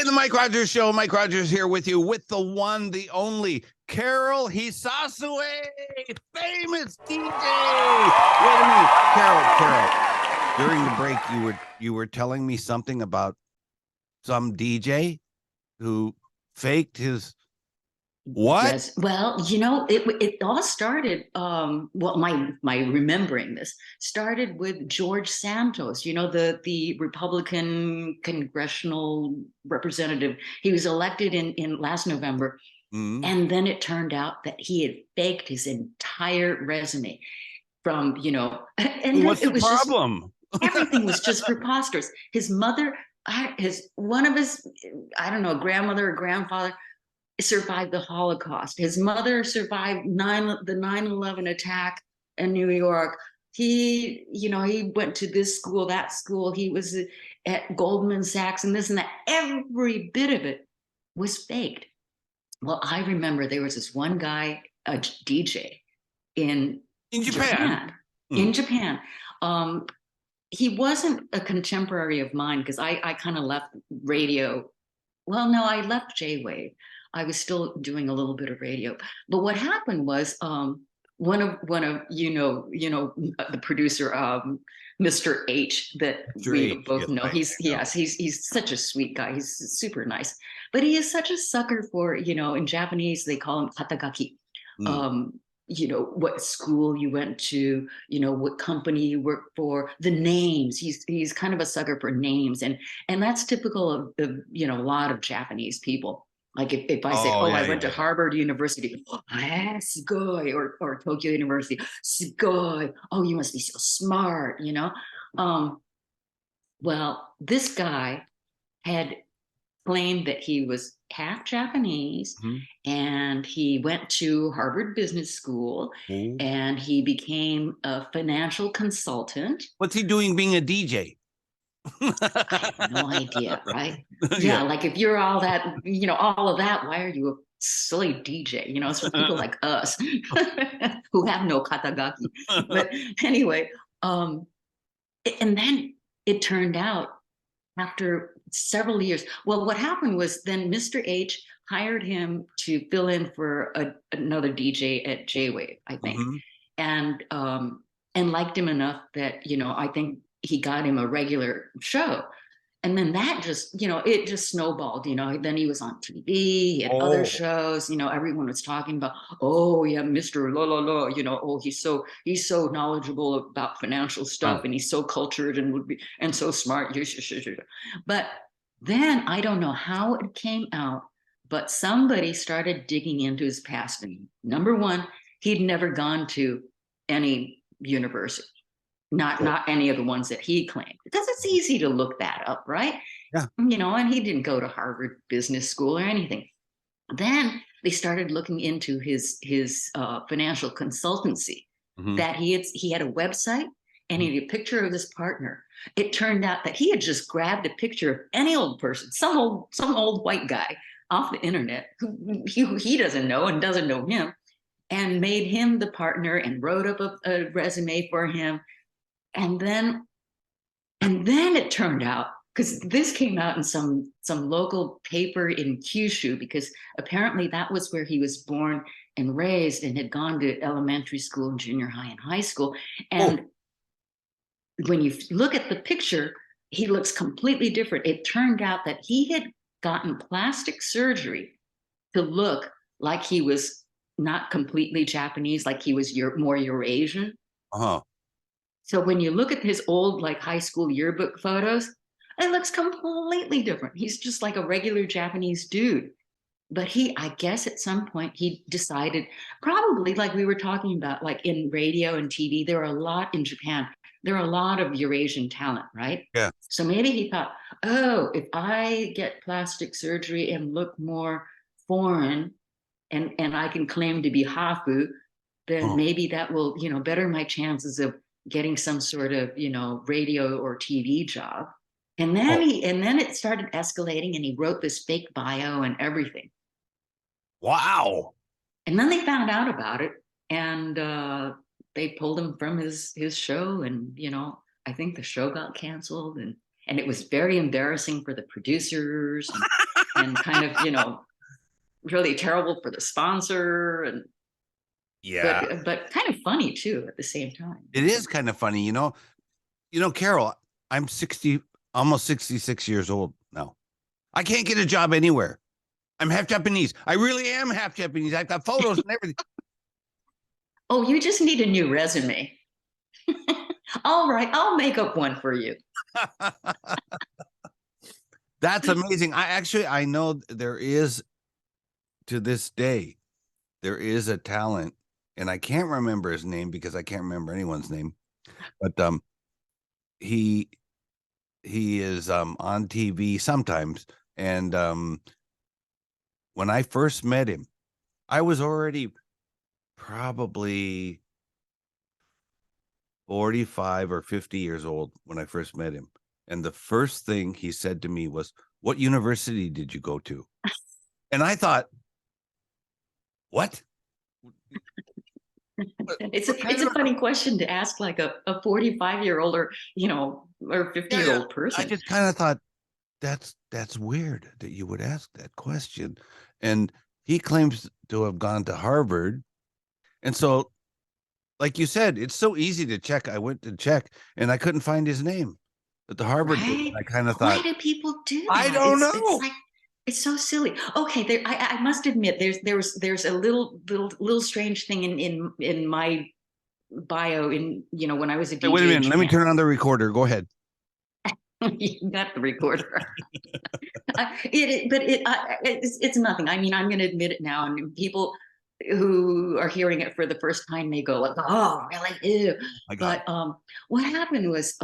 the Mike Rogers Show. Mike Rogers here with you with the one, the only, Carol Hisasue, famous DJ. Wait a minute, Carol. During the break, you were telling me something about some DJ who faked his what? Yes. Well, it all started. My remembering this started with George Santos. The Republican congressional representative. He was elected in last November, and then it turned out that he had faked his entire resume from And what's it was the problem? Everything was just preposterous. His mother, one of his, I don't know, grandmother or grandfather survived the Holocaust. His mother survived the 9/11 attack in New York. He went to this school, that school. He was at Goldman Sachs and this and that. Every bit of it was faked. Well, I remember there was this one guy, a DJ in Japan. In Japan. He wasn't a contemporary of mine because I kind of left radio. Well, no, I left J-Wave. I was still doing a little bit of radio. But what happened was one of the producer, Mr. H, that we both know. He's such a sweet guy. He's super nice. But he is such a sucker for, in Japanese they call him katagaki. What school you went to, what company you worked for, the names. He's kind of a sucker for names, and that's typical of a lot of Japanese people. Like if I say, I went to Harvard University, sugoi, or Tokyo University, sugoi. Oh, you must be so smart, Well, this guy had claimed that he was half Japanese, and he went to Harvard Business School, and he became a financial consultant. What's he doing being a DJ? I have no idea, right? Yeah, like if you're all that, all of that, why are you a silly DJ? It's for people like us who have no katagaki. But anyway, and then it turned out after several years. Well, what happened was then Mr. H hired him to fill in for another DJ at J-Wave, I think, and liked him enough that I think he got him a regular show. And then that just, it just snowballed, then he was on TV, he had other shows, everyone was talking about, Mr. La La La, he's so knowledgeable about financial stuff, and he's so cultured and so smart. But then I don't know how it came out, but somebody started digging into his past. And number one, he'd never gone to any university. Not any of the ones that he claimed, because it's easy to look that up, right? Yeah. And he didn't go to Harvard Business School or anything. Then they started looking into his financial consultancy, that he had a website, and he had a picture of his partner. It turned out that he had just grabbed a picture of any old person, some old white guy off the internet who he doesn't know and doesn't know him, and made him the partner and wrote up a resume for him. And then it turned out, because this came out in some local paper in Kyushu, because apparently that was where he was born and raised and had gone to elementary school, junior high, and high school. And when you look at the picture, he looks completely different. It turned out that he had gotten plastic surgery to look like he was not completely Japanese, like he was more Eurasian. So when you look at his old high school yearbook photos, it looks completely different. He's just like a regular Japanese dude. But I guess at some point he decided, probably like we were talking about, like in radio and TV, there are a lot in Japan. There are a lot of Eurasian talent, right? Yeah. So maybe he thought, if I get plastic surgery and look more foreign, and I can claim to be Hafu, then maybe that will, better my chances of getting some sort of, radio or TV job. And then it started escalating, and he wrote this fake bio and everything. Wow. And then they found out about it, and they pulled him from his show, and I think the show got canceled, and it was very embarrassing for the producers. and kind of, really terrible for the sponsor, and Yeah. but kind of funny too at the same time. It is kind of funny, Carol, I'm almost 66 years old now. I can't get a job anywhere. I'm half Japanese. I really am half Japanese. I've got photos and everything. Oh, you just need a new resume. All right, I'll make up one for you. That's amazing. I know there is, to this day, there is a talent, and I can't remember his name because I can't remember anyone's name, but he is on TV sometimes, and when I first met him, I was already probably 45 or 50 years old when I first met him. And the first thing he said to me was, "What university did you go to?" And I thought, what? It's a funny question to ask, like a 45-year-old or 50-year-old person. I just kind of thought that's weird that you would ask that question. And he claims to have gone to Harvard. And so, like you said, it's so easy to check. I went to check and I couldn't find his name at the Harvard. Right? I kind of thought, why do people do that? I don't know. It's like, it's so silly. Okay, I must admit, there's a little strange thing in my bio when I was a DJ. Hey, wait a minute, let me turn on the recorder. Go ahead. You got the recorder. It's nothing. I mean, I'm going to admit it now, and people who are hearing it for the first time may go like, "Oh, really? Ew." But what happened was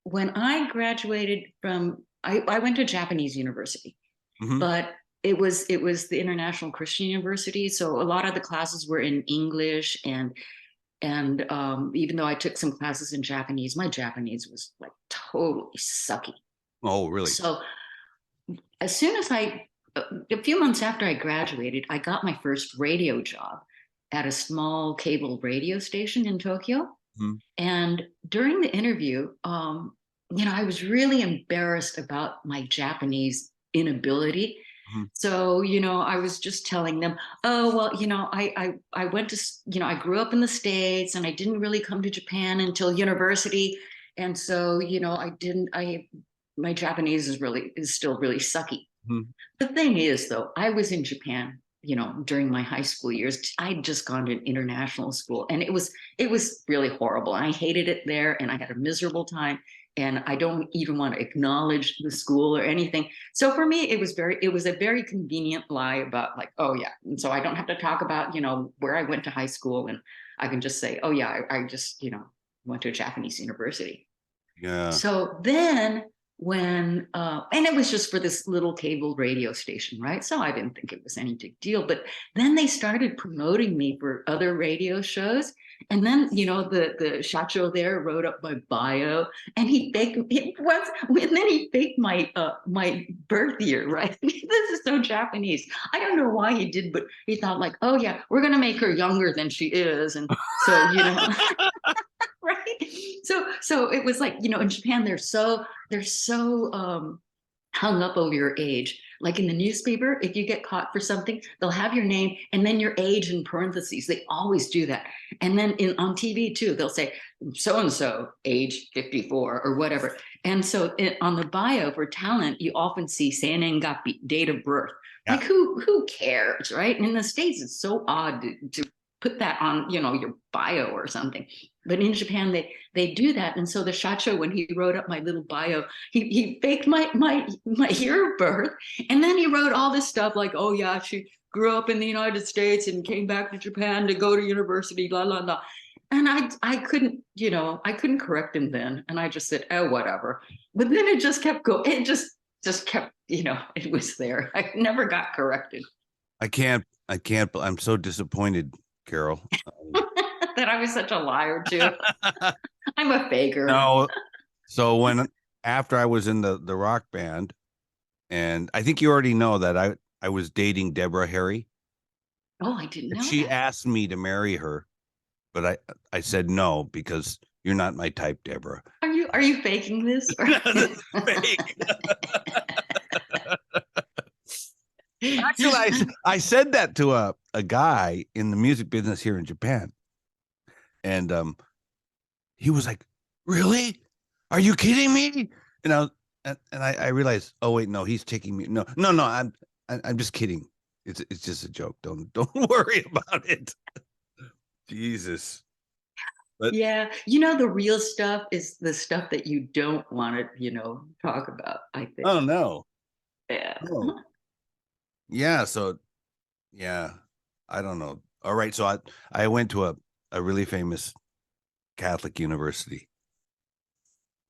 when I graduated from, I went to Japanese university. Mm-hmm. But it was the International Christian University, so a lot of the classes were in English, and even though I took some classes in Japanese, my Japanese was like totally sucky. Oh, really? So as soon as a few months after I graduated, I got my first radio job at a small cable radio station in Tokyo. Mm-hmm. And during the interview, I was really embarrassed about my Japanese inability. Mm-hmm. So, I was just telling them, oh, well, I went to, I grew up in the States and I didn't really come to Japan until university. And so, my Japanese is still really sucky. Mm-hmm. The thing is, though, I was in Japan, during my high school years. I'd just gone to an international school, and it was really horrible. And I hated it there, and I had a miserable time. And I don't even want to acknowledge the school or anything. So for me, it was a very convenient lie about like, oh yeah. And so I don't have to talk about, where I went to high school, and I can just say, oh yeah, I just, went to a Japanese university. Yeah. So then when, and it was just for this little cable radio station, right? So I didn't think it was any big deal, but then they started promoting me for other radio shows. And then, the shacho there wrote up my bio, and he faked my my birth year, right? This is so Japanese. I don't know why he did, but he thought like, oh yeah, we're gonna make her younger than she is, and so right. So it was like, in Japan they're so hung up over your age. Like in the newspaper, if you get caught for something, they'll have your name and then your age in parentheses. They always do that. And then on TV too, they'll say so-and-so, age 54 or whatever. And so on the bio for talent, you often see Seinengapi, date of birth. Yeah. Like who cares, right? And in the States, it's so odd to put that on, your bio or something. But in Japan, they do that. And so the shacho, when he wrote up my little bio, he faked my year of birth. And then he wrote all this stuff like, oh yeah, she grew up in the United States and came back to Japan to go to university, la, la, la. And I couldn't, I couldn't correct him then. And I just said, oh, whatever. But then it just kept going. It just kept, it was there. I never got corrected. I can't, I'm so disappointed, Carol. That I was such a liar too. I'm a faker. No. So after I was in the rock band, and I think you already know that I was dating Deborah Harry. Oh, I didn't know. She asked me to marry her, but I said no because you're not my type, Deborah. Are you faking this? Fake. Actually, I said that to a guy in the music business here in Japan. And he was like, "Really? Are you kidding me?" And I realized, oh wait, no, he's taking me. No, I'm just kidding. It's just a joke. Don't worry about it. Jesus. But yeah, the real stuff is the stuff that you don't want to, talk about, I think. oh no. Yeah. Oh. Yeah, so yeah, I don't know. All right, so I went to a really famous Catholic university.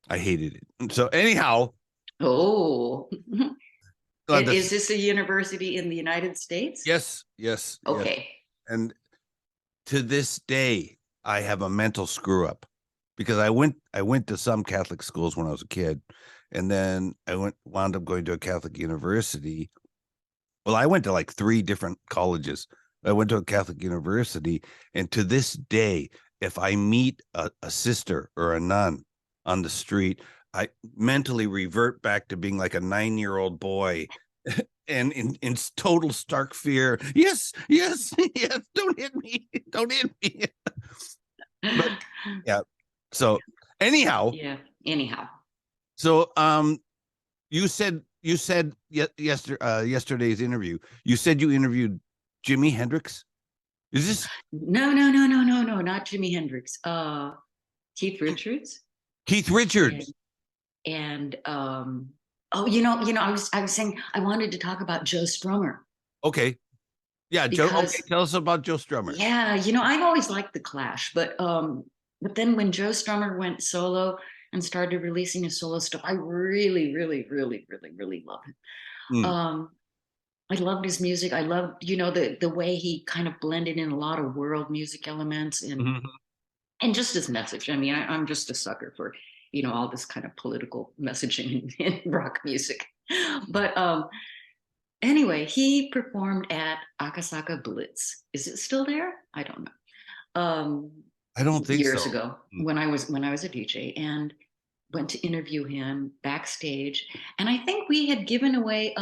I hated it. So anyhow, Oh. Is this a university in the United States? Yes. Okay. Yes. And to this day, I have a mental screw up because I went to some Catholic schools when I was a kid, and then I wound up going to a Catholic university. Well, I went to like 3 different colleges. I went to a Catholic university, and to this day, if I meet a sister or a nun on the street, I mentally revert back to being like a 9-year-old boy and in total stark fear. Yes, don't hit me. But, yeah. So anyhow. So you said yesterday's interview, you said you interviewed Jimi Hendrix. Is this? No, not Jimi Hendrix. Keith Richards. And I was saying I wanted to talk about Joe Strummer. Okay. Yeah, Joe. Okay, tell us about Joe Strummer. Yeah, I've always liked the Clash, but then when Joe Strummer went solo and started releasing his solo stuff, I really, really, really, really, really love him. I loved his music. I loved, the way he kind of blended in a lot of world music elements and just his message. I mean, I'm just a sucker for, all this kind of political messaging in rock music. But anyway, he performed at Akasaka Blitz. Is it still there? I don't know. I don't think years so. ago when I was a DJ, and went to interview him backstage. And I think we had given away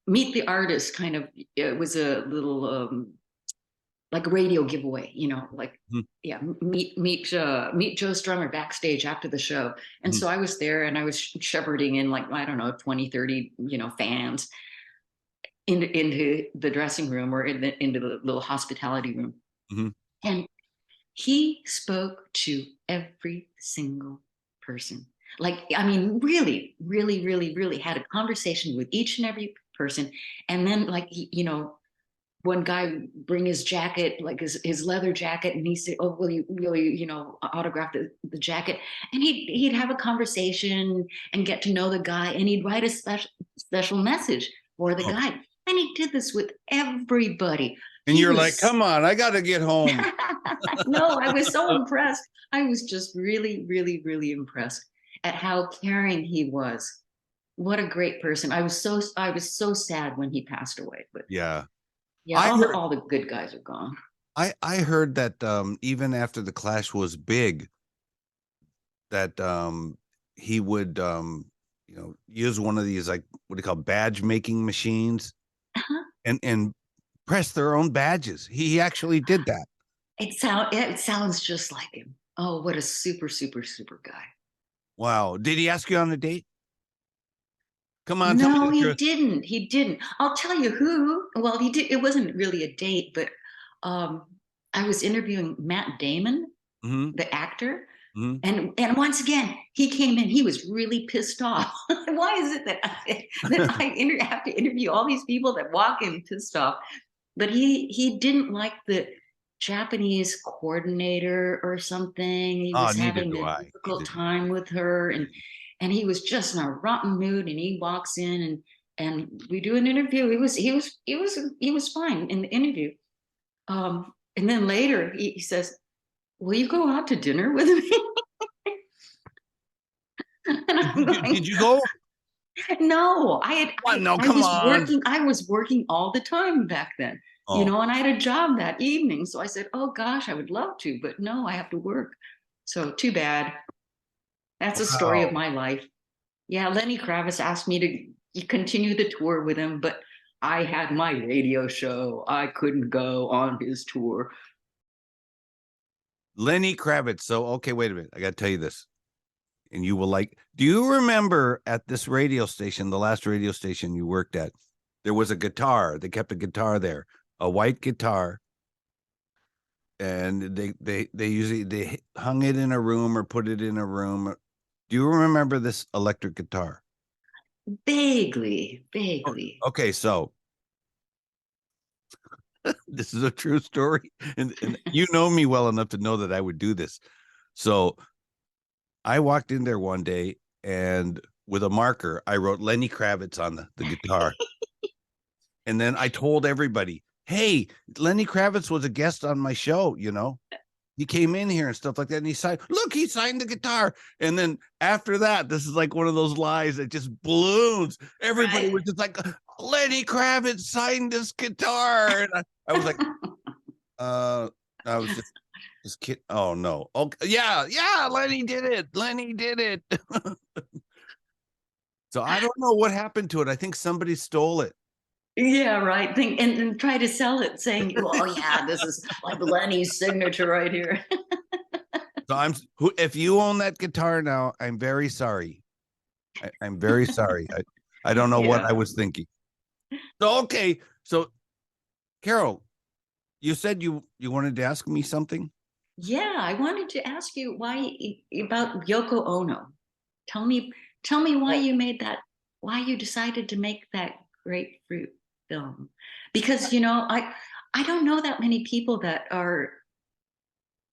meet the artist kind of. It was a little like a radio giveaway, meet Joe Strummer backstage after the show. And so I was there, and I was shepherding in 20, 30, fans into the dressing room or into the little hospitality room. And he spoke to every single person. Really, really, really, really had a conversation with each and every person. And then one guy bring his jacket, his leather jacket, and he said, "Oh, will you autograph the jacket?" And he'd have a conversation and get to know the guy, and he'd write a special message for the guy. And he did this with everybody. And you're like, "Come on, I got to get home." No, I was so impressed. I was just really, really, really impressed at how caring he was. What a great person. I was so sad when he passed away. But yeah. Yeah, all the good guys are gone. I heard that even after the Clash was big, that he would use one of these, like, what do you call, badge making machines, and press their own badges. He actually did that. It sounds just like him. Oh, what a super, super, super guy. Wow. Did he ask you on a date? Come on. No, he didn't. He didn't. I'll tell you who. Well, he did. It wasn't really a date, but I was interviewing Matt Damon, the actor. And once again, he came in. He was really pissed off. Why is it that I have to interview all these people that walk in pissed off? But he didn't like the Japanese coordinator or something. He was having a difficult time with her, and he was just in a rotten mood. And he walks in and we do an interview. He was fine in the interview. And then later he says, "Will you go out to dinner with me?" And I'm going, did you go? No, I was working all the time back then. And I had a job that evening. So I said, "Oh gosh, I would love to, but no, I have to work." So too bad. That's a story of my life. Yeah, Lenny Kravitz asked me you continue the tour with him, but I had my radio show. I couldn't go on his tour. Lenny Kravitz. So, okay, wait a minute. I got to tell you this. And you will like, do you remember at this radio station, the last radio station you worked at, there was a guitar. They kept a guitar there, a white guitar. And they usually hung it in a room or put it in a room. Do you remember this electric guitar? Vaguely. Okay, so this is a true story. And you know me well enough to know that I would do this. So I walked in there one day and with a marker, I wrote Lenny Kravitz on the guitar. And then I told everybody, hey, Lenny Kravitz was a guest on my show, you know. He came in here and stuff like that. And he signed the guitar. And then after that, this is like one of those lies that just balloons. Everybody was just like, Lenny Kravitz signed this guitar. And I was like, I was just kidding. Oh, no. Okay. Yeah, Lenny did it. So I don't know what happened to it. I think somebody stole it. Yeah, right. And try to sell it saying, oh, yeah, this is like Lenny's signature right here. So if you own that guitar now, I'm very sorry. I'm very sorry. I don't know what I was thinking. So, okay. So, Carol, you said you wanted to ask me something? Yeah, I wanted to ask you about Yoko Ono. Tell me why you why you decided to make that grapefruit film. Because, I don't know that many people that are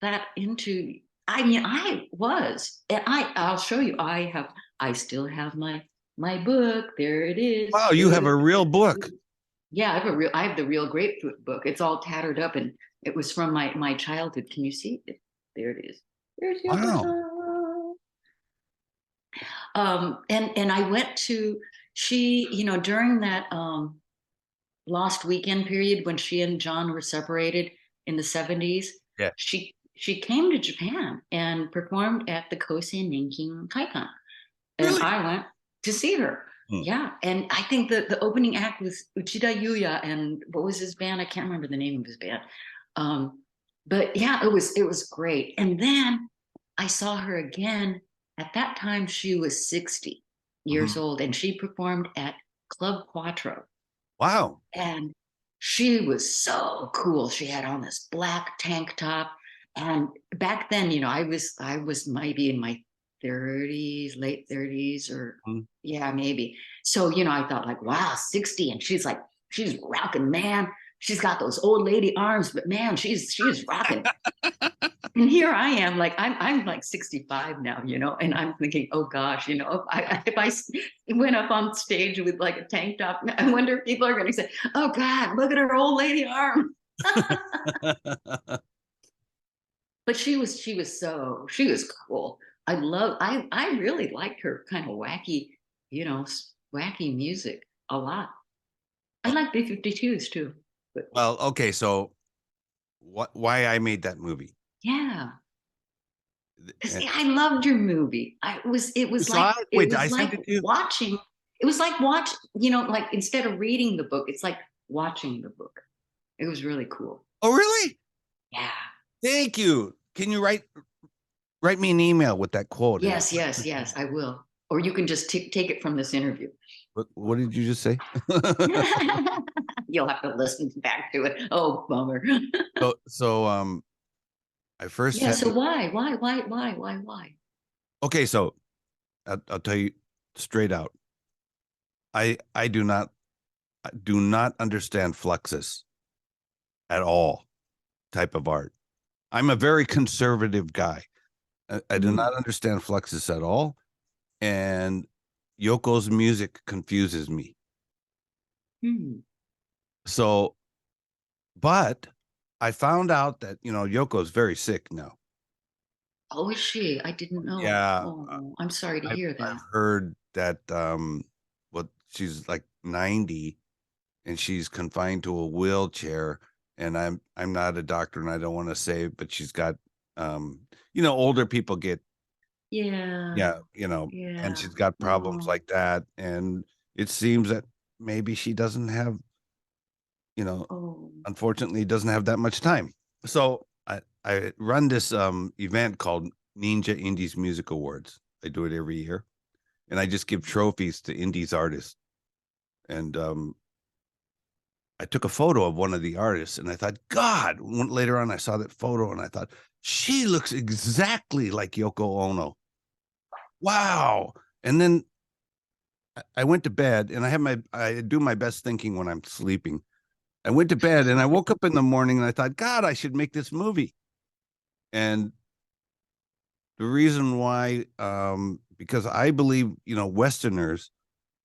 that into, I mean, I was, and I'll show you, I still have my book. There it is. Wow, you have a real book. Yeah, I have the real grapefruit book. It's all tattered up and it was from my childhood. Can you see it? There it is. There's your Wow. And I went to, during that Lost Weekend period when she and John were separated in the 70s, yeah, she came to Japan and performed at the Kosen Nanking Kaikan. And really? I went to see her. Yeah. And I think the opening act was Uchida Yuya and what was his band? I can't remember the name of his band. But yeah, it was great. And then I saw her again. At that time, she was 60 years old and she performed at Club Quattro. Wow. And she was so cool. She had on this black tank top. And back then, I was maybe in my 30s, late 30s, or yeah, maybe. So, I thought like, wow, 60. And she's rocking, man. She's got those old lady arms, but man, she's rocking. And here I am, like I'm like 65 now, and I'm thinking, oh gosh, if I went up on stage with like a tank top, I wonder if people are going to say, oh God, look at her old lady arm. But she was cool. I really liked her kind of wacky, wacky music a lot. I like B-52s too. But, well, okay, so why I made that movie? Yeah. I loved your movie. It was like watching. It was like like instead of reading the book, it's like watching the book. It was really cool. Oh, really? Yeah. Thank you. Can you write me an email with that quote? Yes, I will. Or you can just take it from this interview. What did you just say? You'll have to listen back to it. Oh, bummer. So I first so why? Okay, so I'll tell you straight out. I do not understand Fluxus at all type of art. I'm a very conservative guy. I do not understand Fluxus at all. And Yoko's music confuses me. So, but I found out that, Yoko's very sick now. Oh, is she? I didn't know. Yeah. Oh, I'm sorry to hear that. I've heard that, she's like 90 and she's confined to a wheelchair, and I'm not a doctor and I don't want to say, but she's got, older people get, and she's got problems like that. And, it seems that maybe she doesn't have, unfortunately doesn't have that much time. So I run this event called Ninja Indies Music Awards. I do it every year, and I just give trophies to indies artists. And I took a photo of one of the artists, and I thought, God, later on I saw that photo and I thought, she looks exactly like Yoko Ono. Wow. And then I went to bed, and I do my best thinking when I'm sleeping. I went to bed and I woke up in the morning and I thought, God, I should make this movie. And the reason why, because I believe, Westerners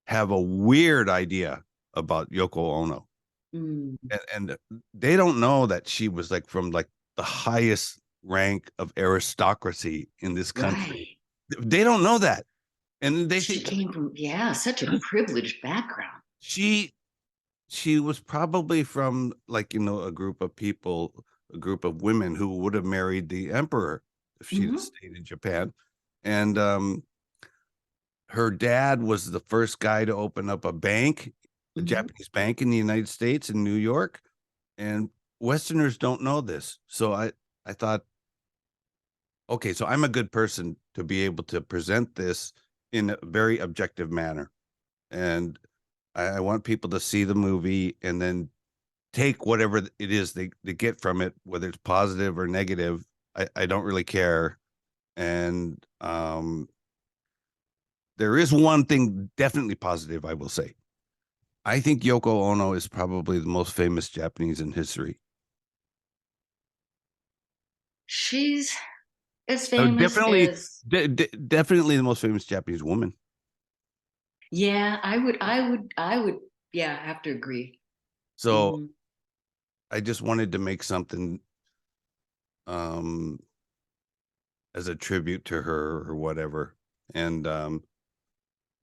have a weird idea about Yoko Ono. And they don't know that she was like from like the highest rank of aristocracy in this country. Right. They don't know that. And she came from, such a privileged background. She was probably from like, a group of people, a group of women who would have married the emperor if she had stayed in Japan. And her dad was the first guy to open up a bank, a Japanese bank in the United States in New York. And Westerners don't know this. So I thought, okay, so I'm a good person to be able to present this in a very objective manner. And I want people to see the movie and then take whatever it is they get from it, whether it's positive or negative. I don't really care. And there is one thing definitely positive, I will say. I think Yoko Ono is probably the most famous Japanese in history. She's as famous as... definitely the most famous Japanese woman. Yeah, I would, have to agree. So I just wanted to make something as a tribute to her or whatever. And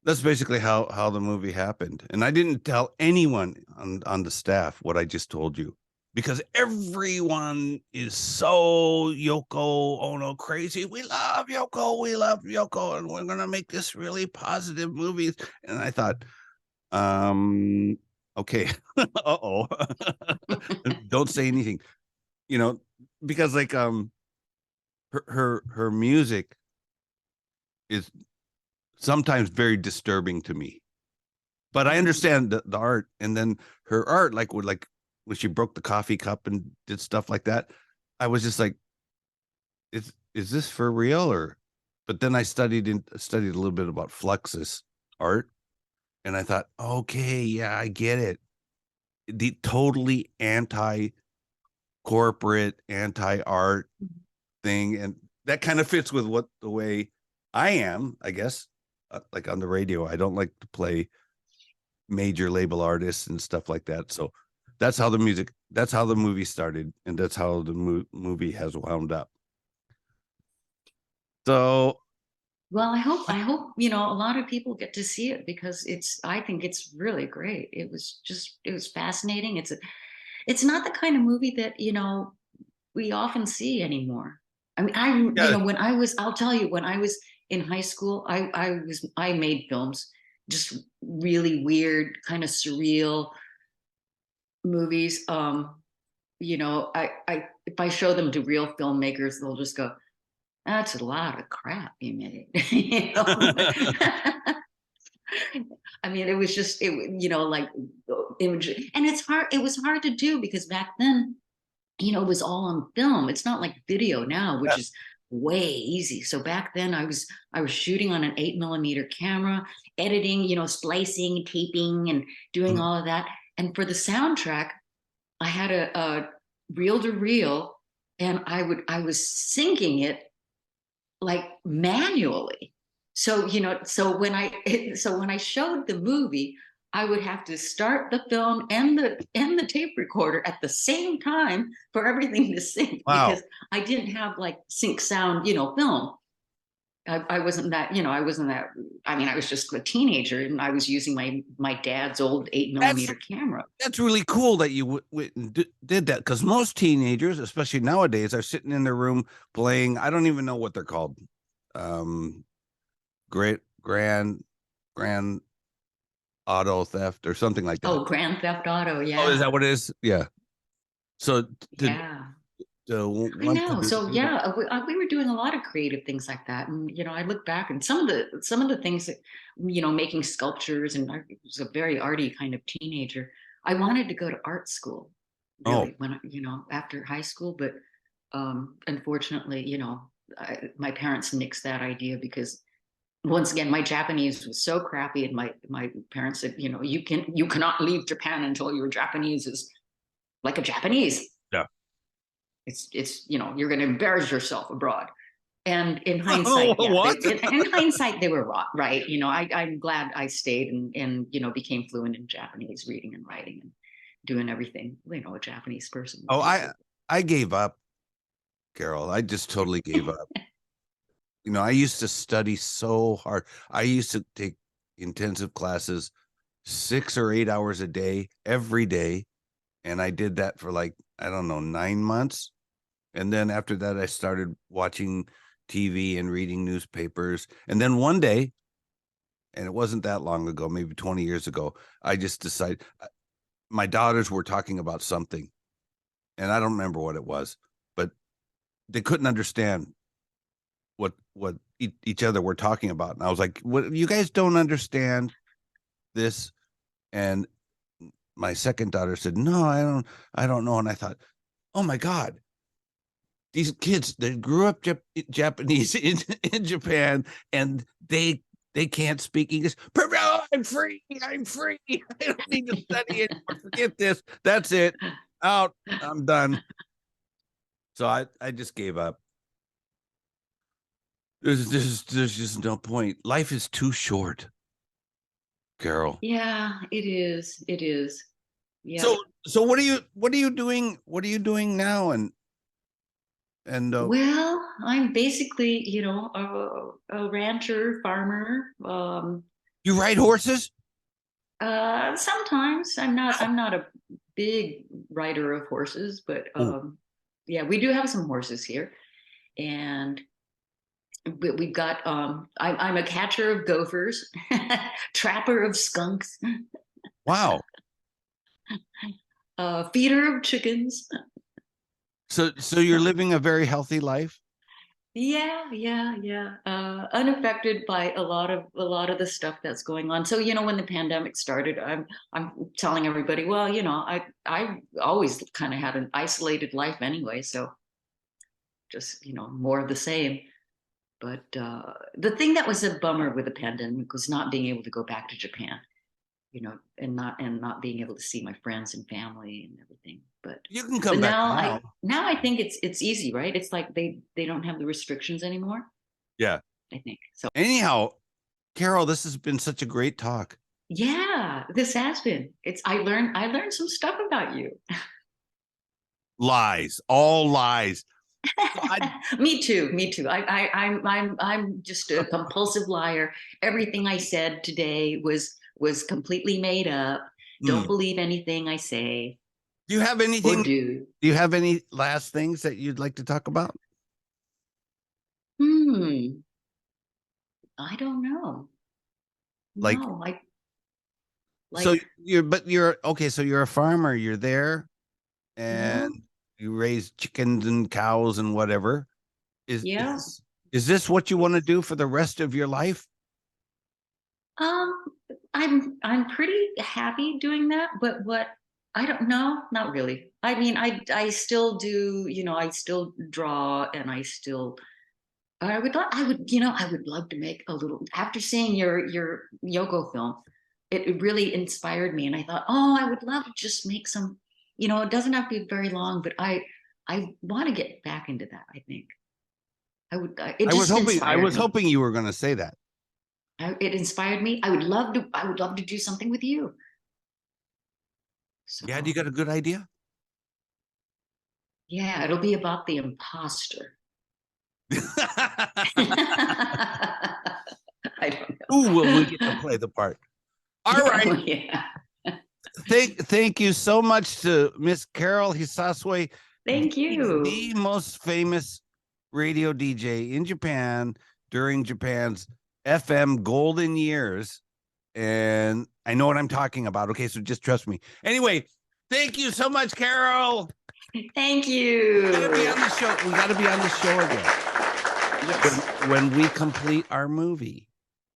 that's basically how the movie happened. And I didn't tell anyone on the staff what I just told you, because everyone is so Yoko Ono crazy. We love Yoko, and we're gonna make this really positive movie. And I thought, okay, don't say anything, because like her music is sometimes very disturbing to me, but I understand the art. And then her art, like when she broke the coffee cup and did stuff like that, I was just like, is this for real? Or, but then I studied a little bit about Fluxus art, and I thought, okay, yeah, I get it. The totally anti-corporate, anti-art thing, and that kind of fits with the way I am, I guess. Like on the radio, I don't like to play major label artists and stuff like that. So that's how the movie started, and that's how the movie has wound up. So, well, I hope a lot of people get to see it, because I think it's really great. It was fascinating. It's not the kind of movie that we often see anymore. I mean, when I'll tell you, when I was in high school, I made films, just really weird, kind of surreal movies. If I show them to real filmmakers, they'll just go, "That's a lot of crap you made." I mean, it was just like image, and it's hard. It was hard to do because back then, it was all on film. It's not like video now, which is way easy. So back then I was shooting on an 8mm camera, editing, splicing, taping, and doing all of that. And for the soundtrack, I had a reel to reel, and I was syncing it like manually. So, so when I showed the movie, I would have to start the film and the tape recorder at the same time for everything to sync. Wow. Because I didn't have like sync sound, film. I wasn't that, I was just a teenager, and I was using my dad's old 8mm camera. That's really cool that you did that, because most teenagers, especially nowadays, are sitting in their room playing, I don't even know what they're called. Grand auto theft or something like that. Oh, Grand Theft Auto. Yeah. Oh, is that what it is? Yeah. So Yeah. I know. So yeah, we were doing a lot of creative things like that, and I look back and some of the things that making sculptures, and I was a very arty kind of teenager. I wanted to go to art school, really, when after high school, but unfortunately, my parents nixed that idea because once again, my Japanese was so crappy, and my parents said, you cannot leave Japan until your Japanese is like a Japanese. Yeah. It's you're going to embarrass yourself abroad. And in hindsight, in hindsight, they were right. I'm glad I stayed and became fluent in Japanese, reading and writing and doing everything a Japanese person. Oh, I gave up, Carol. I just totally gave up. I used to study so hard. I used to take intensive classes 6 or 8 hours a day, every day. And I did that for 9 months. And then after that, I started watching TV and reading newspapers. And then one day, and it wasn't that long ago, maybe 20 years ago, I just decided my daughters were talking about something. And I don't remember what it was, but they couldn't understand what each other were talking about. And I was like, "What? You guys don't understand this?" And my second daughter said, "No, I don't know." And I thought, "Oh my God, these kids, they grew up Japanese in Japan, and they can't speak English. I'm free. I don't need to study anymore. Forget this. That's it. Out. I'm done." So I just gave up. There's just no point. Life is too short, Carol. Yeah, it is. It is. Yeah. So what are you doing? What are you doing now? And well, I'm basically, a rancher, farmer. You ride horses? Sometimes I'm not a big rider of horses, but yeah, we do have some horses here, and we've got I'm a catcher of gophers, trapper of skunks. Wow. Feeder of chickens. So you're living a very healthy life? Yeah. Unaffected by a lot of the stuff that's going on. So when the pandemic started, I'm telling everybody, well, I always kind of had an isolated life anyway, so just more of the same. But the thing that was a bummer with the pandemic was not being able to go back to Japan, and not being able to see my friends and family and everything. But you can come back now. I think it's easy, right? It's like they don't have the restrictions anymore. Yeah, I think so. Anyhow, Carol, this has been such a great talk. Yeah, this has been. I learned some stuff about you. Lies, all lies. Me too. I'm just a compulsive liar. Everything I said today was completely made up. Don't believe anything I say. Do you have anything? Do you have any last things that you'd like to talk about? I don't know. So you're okay. So you're a farmer. You're there, and you raise chickens and cows and whatever. Is this what you want to do for the rest of your life? I'm pretty happy doing that, but I don't know, not really. I mean, I still do, I still draw, and I would love to make a little, after seeing your Yoko film, it really inspired me. And I thought, I would love to just make some, it doesn't have to be very long, but I want to get back into that. I think I was hoping you were going to say that. It inspired me. I would love to do something with you. So, yeah, do you got a good idea? Yeah, it'll be about the imposter. I don't know. Ooh, well, we get to play the part. All right. Yeah. Thank you so much to Miss Carol Hisasue. Thank you. The most famous radio DJ in Japan during Japan's FM golden years. and I know what I'm talking about. Okay, so just trust me. Anyway, thank you so much, Carol. Thank you. We gotta be on the show. We gotta be on the show again. Yes. When we complete our movie.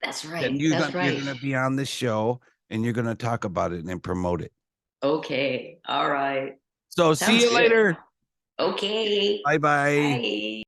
That's right. You're That's right. gonna be on the show and you're gonna talk about it and promote it. Okay. All right. So Sounds see you good. later. Okay. Bye-bye. Bye.